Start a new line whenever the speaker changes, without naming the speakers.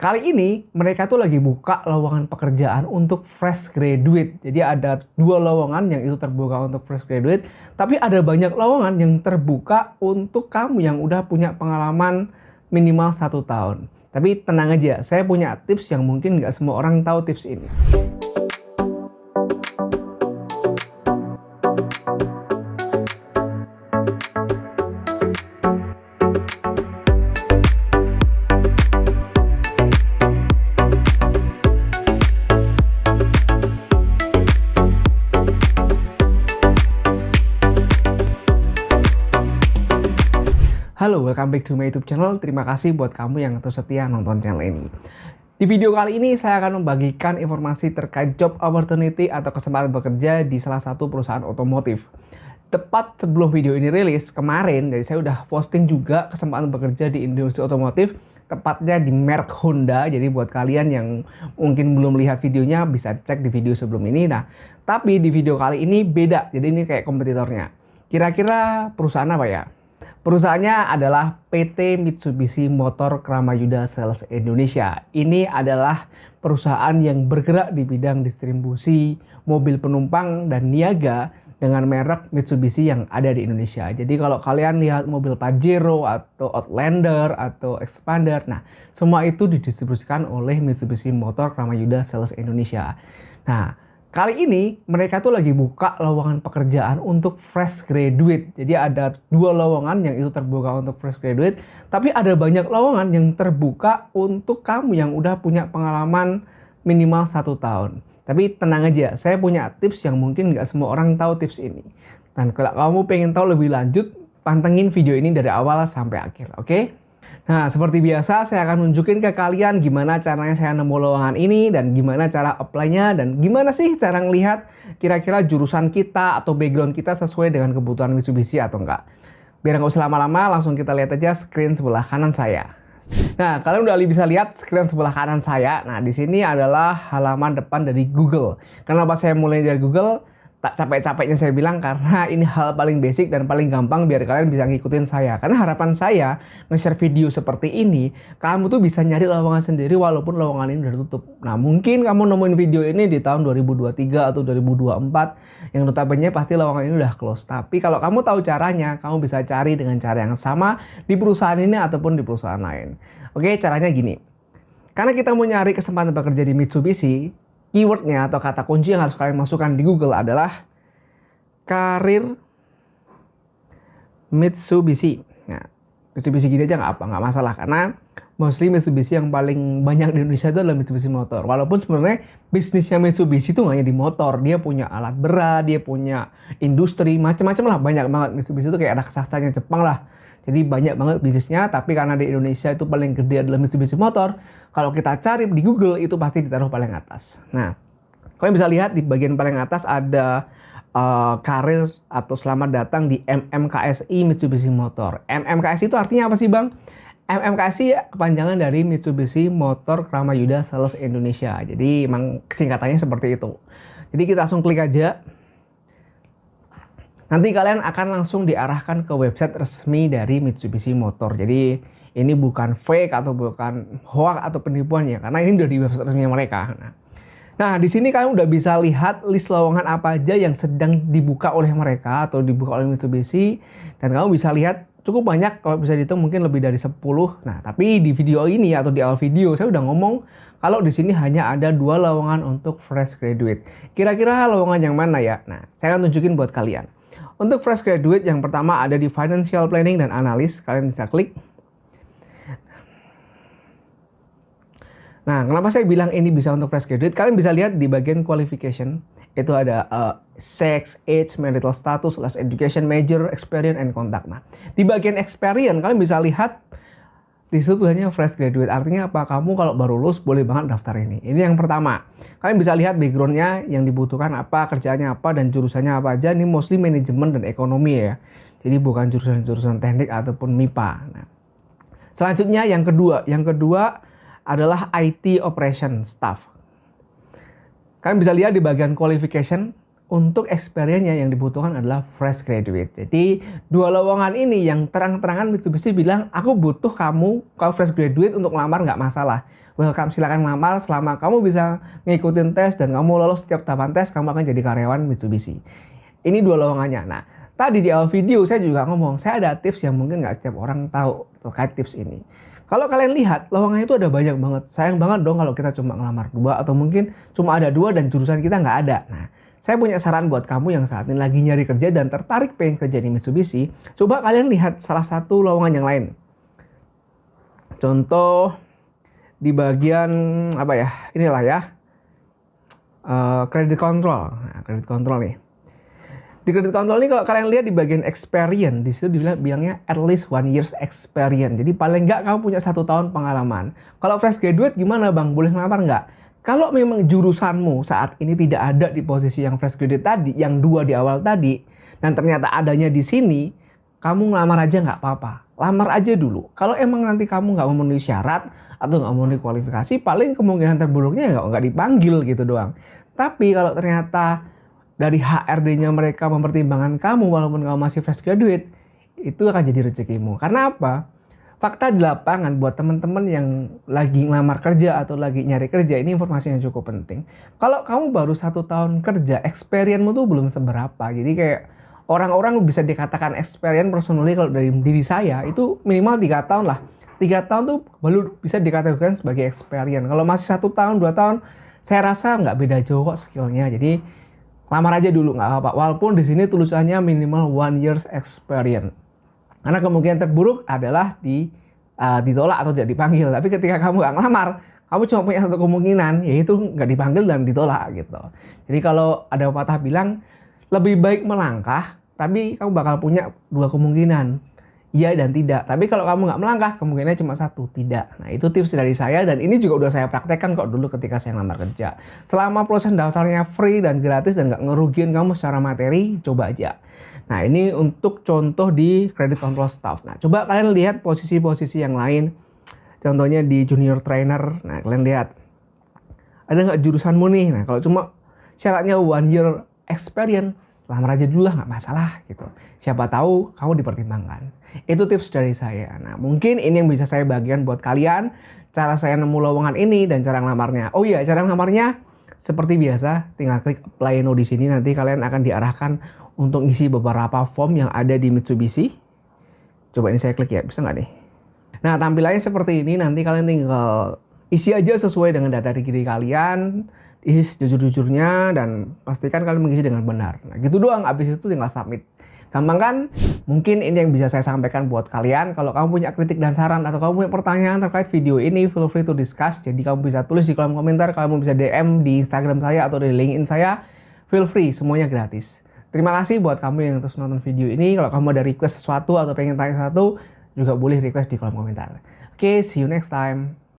Kali ini mereka tuh lagi buka lowongan pekerjaan untuk fresh graduate. Jadi ada 2 lowongan yang itu terbuka untuk fresh graduate, tapi ada banyak lowongan yang terbuka untuk kamu yang udah punya pengalaman minimal 1 tahun. Tapi tenang aja, saya punya tips yang mungkin nggak semua orang tahu tips ini. Halo, welcome back to my YouTube channel. Terima kasih buat kamu yang terus setia nonton channel ini. Di video kali ini saya akan membagikan informasi terkait job opportunity atau kesempatan bekerja di salah satu perusahaan otomotif. Tepat sebelum video ini rilis kemarin, jadi saya udah posting juga kesempatan bekerja di industri otomotif, tepatnya di merek Honda. Jadi buat kalian yang mungkin belum lihat videonya bisa cek di video sebelum ini. Nah, tapi di video kali ini beda. Jadi ini kayak kompetitornya. Kira-kira perusahaan apa ya? Perusahaannya adalah PT Mitsubishi Motor Kramayuda Sales Indonesia. Ini adalah perusahaan yang bergerak di bidang distribusi mobil penumpang dan niaga dengan merek Mitsubishi yang ada di Indonesia. Jadi kalau kalian lihat mobil Pajero atau Outlander atau Expander, nah semua itu didistribusikan oleh Mitsubishi Motor Kramayuda Sales Indonesia. Nah, kali ini mereka tuh lagi buka lowongan pekerjaan untuk fresh graduate. Jadi ada 2 lowongan yang itu terbuka untuk fresh graduate, tapi ada banyak lowongan yang terbuka untuk kamu yang udah punya pengalaman minimal 1 tahun. Tapi tenang aja, saya punya tips yang mungkin nggak semua orang tahu tips ini. Dan kalau kamu pengen tahu lebih lanjut, pantengin video ini dari awal sampai akhir, oke? Nah, seperti biasa saya akan nunjukin ke kalian gimana caranya saya nemu lowongan ini dan gimana cara apply-nya dan gimana sih cara ngelihat kira-kira jurusan kita atau background kita sesuai dengan kebutuhan Mitsubishi atau enggak. Biar nggak usah lama-lama, langsung kita lihat aja screen sebelah kanan saya. Nah, kalian udah bisa lihat screen sebelah kanan saya. Nah, di sini adalah halaman depan dari Google. Kenapa saya mulai dari Google? Tak capek-capeknya saya bilang karena ini hal paling basic dan paling gampang biar kalian bisa ngikutin saya. Karena harapan saya nge-share video seperti ini, kamu tuh bisa nyari lowongan sendiri walaupun lowongan ini udah tutup. Nah, mungkin kamu nemuin video ini di tahun 2023 atau 2024 yang notabene pasti lowongan ini udah close. Tapi kalau kamu tahu caranya, kamu bisa cari dengan cara yang sama di perusahaan ini ataupun di perusahaan lain. Oke, caranya gini. Karena kita mau nyari kesempatan bekerja di Mitsubishi, keywordnya atau kata kunci yang harus kalian masukkan di Google adalah karir Mitsubishi. Nah, Mitsubishi gini aja nggak masalah karena mostly Mitsubishi yang paling banyak di Indonesia itu adalah Mitsubishi Motor. Walaupun sebenarnya bisnisnya Mitsubishi itu nggak hanya di motor, dia punya alat berat, dia punya industri macam-macam lah, banyak banget. Mitsubishi itu kayak raksasanya Jepang lah. Jadi banyak banget bisnisnya, tapi karena di Indonesia itu paling gede adalah Mitsubishi Motor, kalau kita cari di Google itu pasti ditaruh paling atas. Nah, kalian bisa lihat di bagian paling atas ada karir atau selamat datang di MMKSI Mitsubishi Motor. MMKSI itu artinya apa sih, Bang? MMKSI kepanjangan dari Mitsubishi Motor Kramayuda Sales Indonesia. Jadi emang singkatannya seperti itu. Jadi kita langsung klik aja. Nanti kalian akan langsung diarahkan ke website resmi dari Mitsubishi Motor. Jadi ini bukan fake atau bukan hoax atau penipuan ya, karena ini dari website resmi mereka. Nah, di sini kalian udah bisa lihat list lowongan apa aja yang sedang dibuka oleh mereka atau dibuka oleh Mitsubishi. Dan kamu bisa lihat cukup banyak, kalau bisa dihitung mungkin lebih dari 10. Nah, tapi di video ini atau di awal video saya udah ngomong kalau di sini hanya ada 2 lowongan untuk fresh graduate. Kira-kira lowongan yang mana ya? Nah, saya akan tunjukin buat kalian. Untuk fresh graduate yang pertama ada di Financial Planning dan Analyst, kalian bisa klik. Nah, kenapa saya bilang ini bisa untuk fresh graduate? Kalian bisa lihat di bagian qualification, itu ada sex, age, marital status, last education, major, experience, and contact. Nah, di bagian experience kalian bisa lihat di situ tulisannya fresh graduate. Artinya apa? Kamu kalau baru lulus boleh banget daftar ini. Ini yang pertama. Kalian bisa lihat backgroundnya yang dibutuhkan apa, kerjaannya apa, dan jurusannya apa aja. Ini mostly manajemen dan ekonomi ya. Jadi bukan jurusan-jurusan teknik ataupun MIPA. Nah, selanjutnya yang kedua adalah IT Operation Staff. Kalian bisa lihat di bagian qualification untuk experience-nya yang dibutuhkan adalah fresh graduate. Jadi dua lowongan ini yang terang-terangan Mitsubishi bilang, aku butuh kamu, kalau fresh graduate untuk ngelamar nggak masalah. Welcome, silakan ngelamar selama kamu bisa ngikutin tes dan kamu lolos setiap tahapan tes, kamu akan jadi karyawan Mitsubishi. Ini dua lowongannya. Nah, tadi di awal video saya juga ngomong, saya ada tips yang mungkin nggak setiap orang tahu terkait tips ini. Kalau kalian lihat, lowongan itu ada banyak banget. Sayang banget dong kalau kita cuma ngelamar dua, atau mungkin cuma ada dua dan jurusan kita nggak ada. Nah, saya punya saran buat kamu yang saat ini lagi nyari kerja dan tertarik pengen kerja di Mitsubishi. Coba kalian lihat salah satu lowongan yang lain. Contoh di bagian apa ya? Inilah ya. Credit control. Nah, credit control nih. Di credit control ini kalau kalian lihat di bagian experience, di situ bilangnya at least 1 years experience. Jadi paling nggak kamu punya 1 tahun pengalaman. Kalau fresh graduate gimana bang? Boleh ngelamar nggak? Kalau memang jurusanmu saat ini tidak ada di posisi yang fresh graduate tadi, yang 2 di awal tadi, dan ternyata adanya di sini, kamu ngelamar aja nggak apa-apa. Lamar aja dulu. Kalau emang nanti kamu nggak memenuhi syarat atau nggak memenuhi kualifikasi, paling kemungkinan terburuknya nggak dipanggil gitu doang. Tapi kalau ternyata dari HRD-nya mereka mempertimbangkan kamu walaupun kamu masih fresh graduate, itu akan jadi rezekimu. Karena apa? Fakta di lapangan buat teman-teman yang lagi ngelamar kerja atau lagi nyari kerja, ini informasi yang cukup penting. Kalau kamu baru 1 tahun kerja, experience-mu tuh belum seberapa. Jadi kayak orang-orang bisa dikatakan experience personally kalau dari diri saya itu minimal 3 tahun lah. 3 tahun tuh baru bisa dikategorikan sebagai experience. Kalau masih 1 tahun, 2 tahun, saya rasa nggak beda jauh kok skillnya. Jadi lamar aja dulu nggak apa-apa. Walaupun di sini tulisannya minimal 1 years experience. Karena kemungkinan terburuk adalah ditolak atau tidak dipanggil. Tapi ketika kamu nggak ngelamar, kamu cuma punya satu kemungkinan, yaitu nggak dipanggil dan ditolak gitu. Jadi kalau ada pepatah bilang, lebih baik melangkah, tapi kamu bakal punya 2 kemungkinan. Iya dan tidak. Tapi kalau kamu nggak melangkah, kemungkinannya cuma 1, tidak. Nah, itu tips dari saya dan ini juga udah saya praktekkan kok dulu ketika saya ngelamar kerja. Selama proses daftarnya free dan gratis dan nggak ngerugiin kamu secara materi, coba aja. Nah, ini untuk contoh di credit control staff. Nah, coba kalian lihat posisi-posisi yang lain. Contohnya di junior trainer. Nah, kalian lihat. Ada nggak jurusanmu nih? Nah, kalau cuma syaratnya 1 year experience, lamar aja dulu lah, nggak masalah gitu. Siapa tahu kamu dipertimbangkan. Itu tips dari saya. Nah, mungkin ini yang bisa saya bagikan buat kalian. Cara saya nemu lowongan ini dan cara ngelamarnya. Oh iya, cara ngelamarnya seperti biasa. Tinggal klik apply now di sini. Nanti kalian akan diarahkan untuk ngisi beberapa form yang ada di Mitsubishi. Coba ini saya klik ya, bisa nggak nih? Nah, tampilannya seperti ini. Nanti kalian tinggal isi aja sesuai dengan data diri kalian. Isi jujur-jujurnya dan pastikan kalian mengisi dengan benar. Nah, gitu doang. Abis itu tinggal submit. Gampang kan? Mungkin ini yang bisa saya sampaikan buat kalian. Kalau kamu punya kritik dan saran atau kamu punya pertanyaan terkait video ini, feel free to discuss. Jadi kamu bisa tulis di kolom komentar, kamu bisa DM di Instagram saya atau di LinkedIn saya. Feel free, semuanya gratis. Terima kasih buat kamu yang terus nonton video ini. Kalau kamu ada request sesuatu atau pengen tanya sesuatu, juga boleh request di kolom komentar. Oke, see you next time.